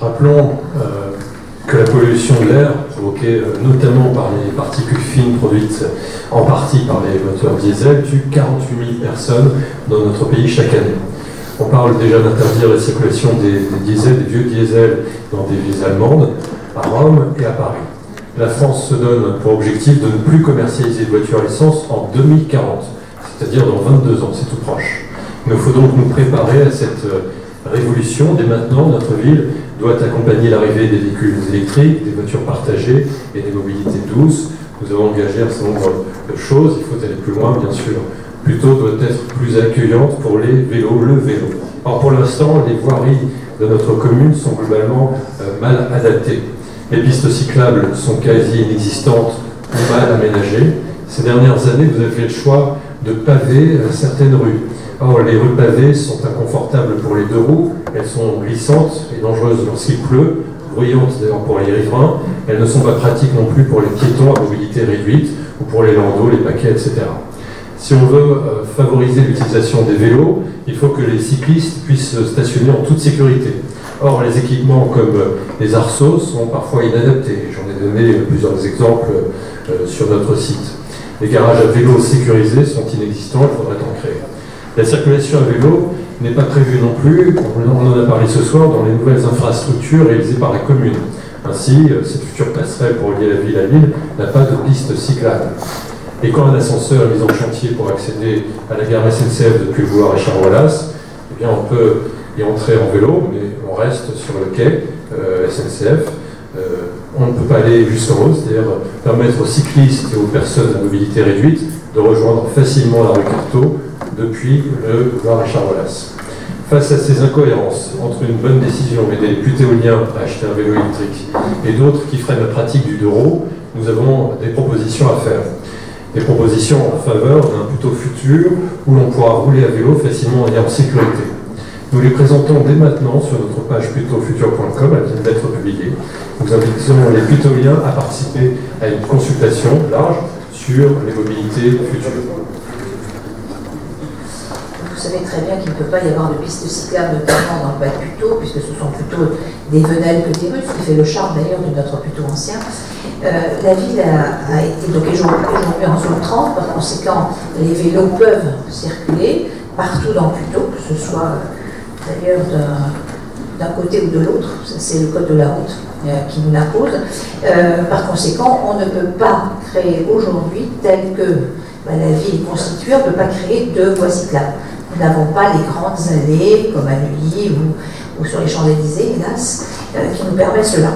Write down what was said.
Rappelons que la pollution de l'air, provoquée notamment par les particules fines produites en partie par les moteurs diesel, tue 48 000 personnes dans notre pays chaque année. On parle déjà d'interdire la circulation des diesels, des vieux diesels dans des villes allemandes, à Rome et à Paris. La France se donne pour objectif de ne plus commercialiser de voitures à essence en 2040, c'est-à-dire dans 22 ans, c'est tout proche. Il nous faut donc nous préparer à cette révolution. Dès maintenant, notre ville doit accompagner l'arrivée des véhicules électriques, des voitures partagées et des mobilités douces. Nous avons engagé un certain nombre de choses, il faut aller plus loin, bien sûr. Plutôt doit être plus accueillante pour les vélos, le vélo. Or, pour l'instant, les voiries de notre commune sont globalement mal adaptées. Les pistes cyclables sont quasi inexistantes ou mal aménagées. Ces dernières années, vous avez fait le choix de paver certaines rues. Or, les rues pavées sont inconfortables pour les deux roues, elles sont glissantes et dangereuses lorsqu'il pleut, bruyantes d'ailleurs pour les riverains, elles ne sont pas pratiques non plus pour les piétons à mobilité réduite ou pour les landaux, les paquets, etc. Si on veut favoriser l'utilisation des vélos, il faut que les cyclistes puissent stationner en toute sécurité. Or, les équipements comme les arceaux sont parfois inadaptés. J'en ai donné plusieurs exemples sur notre site. Les garages à vélos sécurisés sont inexistants, il faudrait en créer. La circulation à vélo n'est pas prévue non plus, on en a parlé ce soir, dans les nouvelles infrastructures réalisées par la commune. Ainsi, cette future passerelle pour relier la ville à Lille n'a pas de piste cyclable. Et quand un ascenseur est mis en chantier pour accéder à la gare SNCF depuis le boulevard Richard-Wallace, eh bien on peut y entrer en vélo, mais on reste sur le quai SNCF. On ne peut pas aller jusqu'en haut, c'est-à-dire permettre aux cyclistes et aux personnes à mobilité réduite de rejoindre facilement la rue Carteau depuis le boulevard Richard-Wallace. Face à ces incohérences entre une bonne décision et des putéoliens à acheter un vélo électrique et d'autres qui freinent la pratique du 2 roues, nous avons des propositions à faire. Des propositions en faveur d'un plutôt futur où l'on pourra rouler à vélo facilement et en sécurité. Nous les présentons dès maintenant sur notre page putofutur.com, elle vient d'être publiée. Nous invitons les putéoliens à participer à une consultation large sur les mobilités futures. Vous savez très bien qu'il ne peut pas y avoir de pistes cyclables, notamment dans le bas de Puteaux, puisque ce sont plutôt des venelles que des rues, ce qui fait le charme d'ailleurs de notre Puteaux ancien. La ville a été donc aujourd'hui en zone 30, par conséquent, les vélos peuvent circuler partout dans Puteaux, que ce soit d'ailleurs d'un côté ou de l'autre, c'est le code de la route qui nous l'impose. Par conséquent, on ne peut pas créer aujourd'hui, tel que la ville est constituée, on ne peut pas créer de voies cyclables. Nous n'avons pas les grandes allées, comme à Neuilly ou sur les Champs-Élysées, hélas, qui nous permettent cela.